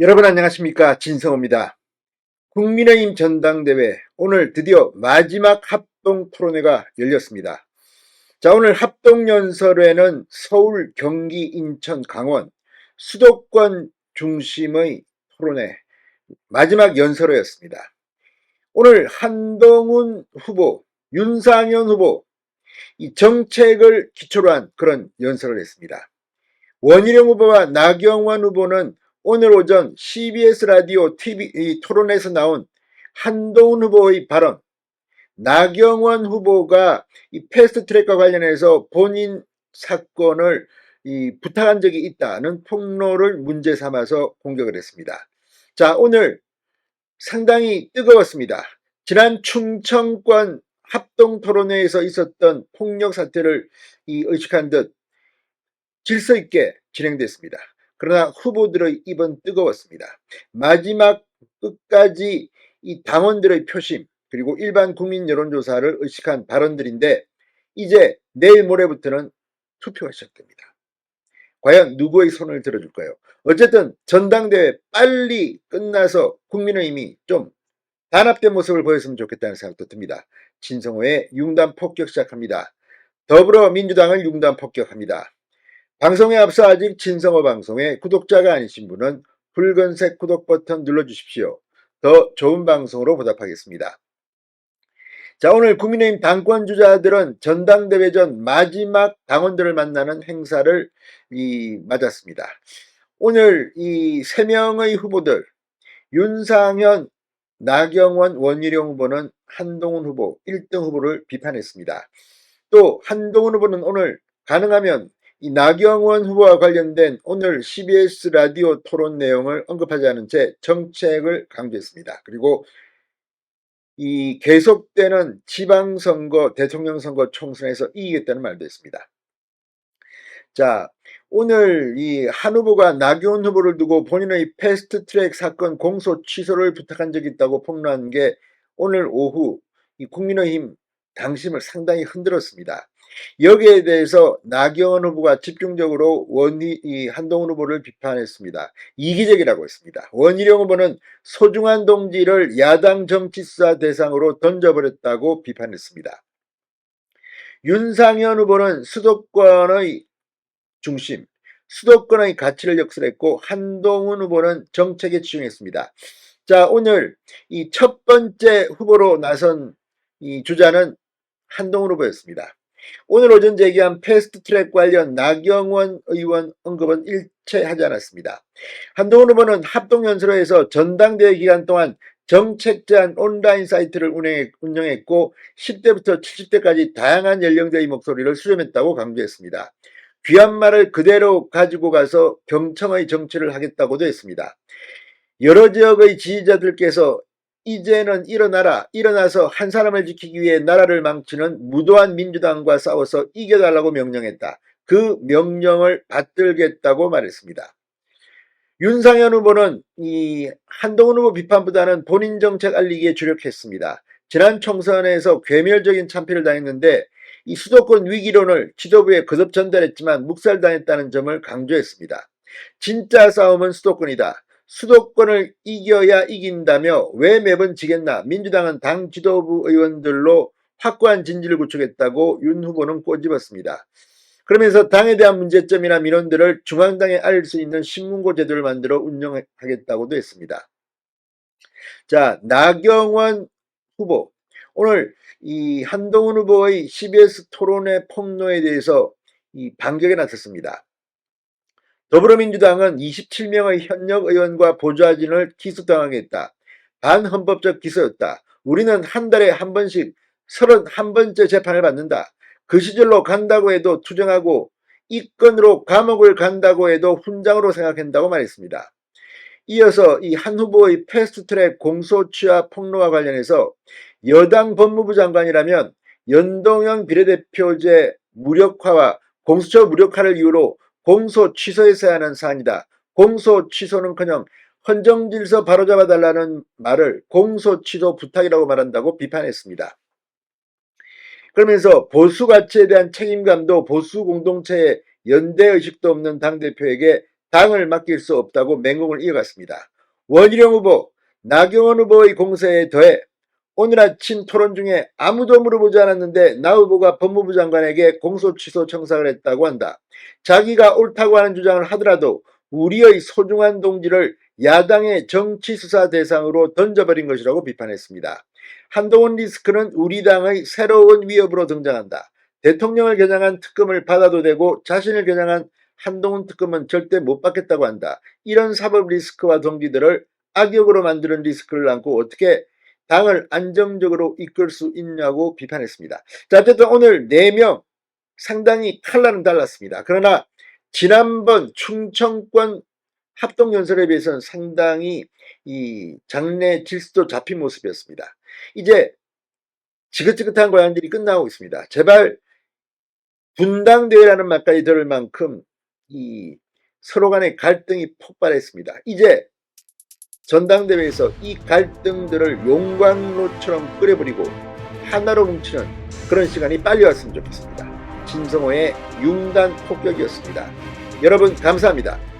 여러분 안녕하십니까, 진성호입니다. 국민의힘 전당대회 오늘 드디어 마지막 합동 토론회가 열렸습니다. 자, 오늘 합동 연설회는 서울, 경기, 인천, 강원 수도권 중심의 토론회 마지막 연설회였습니다. 오늘 한동훈 후보, 윤상현 후보 이 정책을 기초로 한 그런 연설을 했습니다. 원희룡 후보와 나경원 후보는 오늘 오전 CBS 라디오 TV 토론에서 나온 한동훈 후보의 발언, 나경원 후보가 이 패스트트랙과 관련해서 본인 사건을 부탁한 적이 있다는 폭로를 문제 삼아서 공격을 했습니다. 자, 오늘 상당히 뜨거웠습니다. 지난 충청권 합동토론회에서 있었던 폭력 사태를 의식한 듯 질서 있게 진행됐습니다. 그러나 후보들의 입은 뜨거웠습니다. 마지막 끝까지 이 당원들의 표심 그리고 일반 국민 여론조사를 의식한 발언들인데 이제 내일 모레부터는 투표가 시작됩니다. 과연 누구의 손을 들어줄까요? 어쨌든 전당대회 빨리 끝나서 국민의힘이 좀 단합된 모습을 보였으면 좋겠다는 생각도 듭니다. 진성호의 융단 폭격 시작합니다. 더불어민주당을 융단 폭격합니다. 방송에 앞서 아직 진성호 방송에 구독자가 아니신 분은 붉은색 구독 버튼 눌러주십시오. 더 좋은 방송으로 보답하겠습니다. 자, 오늘 국민의힘 당권주자들은 전당대회 전 마지막 당원들을 만나는 행사를 맞았습니다. 오늘 이 3명의 후보들 윤상현, 나경원, 원희룡 후보는 한동훈 후보 1등 후보를 비판했습니다. 또 한동훈 후보는 오늘 가능하면 이 나경원 후보와 관련된 오늘 CBS 라디오 토론 내용을 언급하지 않은 채 정책을 강조했습니다. 그리고 이 계속되는 지방선거, 대통령 선거 총선에서 이기겠다는 말도 했습니다. 자, 오늘 이 한 후보가 나경원 후보를 두고 본인의 패스트트랙 사건 공소 취소를 부탁한 적이 있다고 폭로한 게 오늘 오후 이 국민의힘 당심을 상당히 흔들었습니다. 여기에 대해서 나경원 후보가 집중적으로 한동훈 후보를 비판했습니다. 이기적이라고 했습니다. 원희룡 후보는 소중한 동지를 야당 정치수사 대상으로 던져버렸다고 비판했습니다. 윤상현 후보는 수도권의 중심, 수도권의 가치를 역설했고 한동훈 후보는 정책에 치중했습니다. 자, 오늘 이 첫 번째 후보로 나선 이 주자는 한동훈 후보였습니다. 오늘 오전 제기한 패스트트랙 관련 나경원 의원 언급은 일체하지 않았습니다. 한동훈 후보는 합동연설회에서 전당대회 기간 동안 정책 제안 온라인 사이트를 운영했고 10대부터 70대까지 다양한 연령대의 목소리를 수렴했다고 강조했습니다. 귀한 말을 그대로 가지고 가서 경청의 정치를 하겠다고도 했습니다. 여러 지역의 지지자들께서 이제는 일어나라, 일어나서 한 사람을 지키기 위해 나라를 망치는 무도한 민주당과 싸워서 이겨달라고 명령했다. 그 명령을 받들겠다고 말했습니다. 윤상현 후보는 이 한동훈 후보 비판보다는 본인 정책 알리기에 주력했습니다. 지난 총선에서 괴멸적인 참패를 당했는데 이 수도권 위기론을 지도부에 거듭 전달했지만 묵살당했다는 점을 강조했습니다. 진짜 싸움은 수도권이다. 수도권을 이겨야 이긴다며 왜 매번 지겠나. 민주당은 당 지도부 의원들로 확고한 진지를 구축했다고 윤 후보는 꼬집었습니다. 그러면서 당에 대한 문제점이나 민원들을 중앙당에 알릴 수 있는 신문고 제도를 만들어 운영하겠다고도 했습니다. 자, 나경원 후보. 오늘 이 한동훈 후보의 CBS 토론회 폭로에 대해서 이 반격에 나섰습니다. 더불어민주당은 27명의 현역 의원과 보좌진을 기소당하겠다. 반헌법적 기소였다. 우리는 한 달에 한 번씩 31번째 재판을 받는다. 그 시절로 간다고 해도 투정하고 이 건으로 감옥을 간다고 해도 훈장으로 생각한다고 말했습니다. 이어서 이 한 후보의 패스트트랙 공소취하 폭로와 관련해서 여당 법무부 장관이라면 연동형 비례대표제 무력화와 공수처 무력화를 이유로 공소 취소했어야 하는 사안이다. 공소 취소는커녕 헌정질서 바로잡아달라는 말을 공소 취소 부탁이라고 말한다고 비판했습니다. 그러면서 보수 가치에 대한 책임감도 보수 공동체의 연대의식도 없는 당대표에게 당을 맡길 수 없다고 맹공을 이어갔습니다. 원희룡 후보, 나경원 후보의 공세에 더해 오늘 아침 토론 중에 아무도 물어보지 않았는데 나 후보가 법무부 장관에게 공소 취소 청탁을 했다고 한다. 자기가 옳다고 하는 주장을 하더라도 우리의 소중한 동지를 야당의 정치수사 대상으로 던져버린 것이라고 비판했습니다. 한동훈 리스크는 우리 당의 새로운 위협으로 등장한다. 대통령을 겨냥한 특검을 받아도 되고 자신을 겨냥한 한동훈 특검은 절대 못 받겠다고 한다. 이런 사법 리스크와 동지들을 악역으로 만드는 리스크를 안고 어떻게 당을 안정적으로 이끌 수 있냐고 비판했습니다. 자, 어쨌든 오늘 4명 상당히 칼날은 달랐습니다. 그러나 지난번 충청권 합동연설에 비해서는 상당히 이 장내 질서도 잡힌 모습이었습니다. 이제 지긋지긋한 과정들이 끝나고 있습니다. 제발 분당대회라는 말까지 들을 만큼 이 서로 간의 갈등이 폭발했습니다. 이제 전당대회에서 이 갈등들을 용광로처럼 끓여버리고 하나로 뭉치는 그런 시간이 빨리 왔으면 좋겠습니다. 진성호의 융단 폭격이었습니다. 여러분 감사합니다.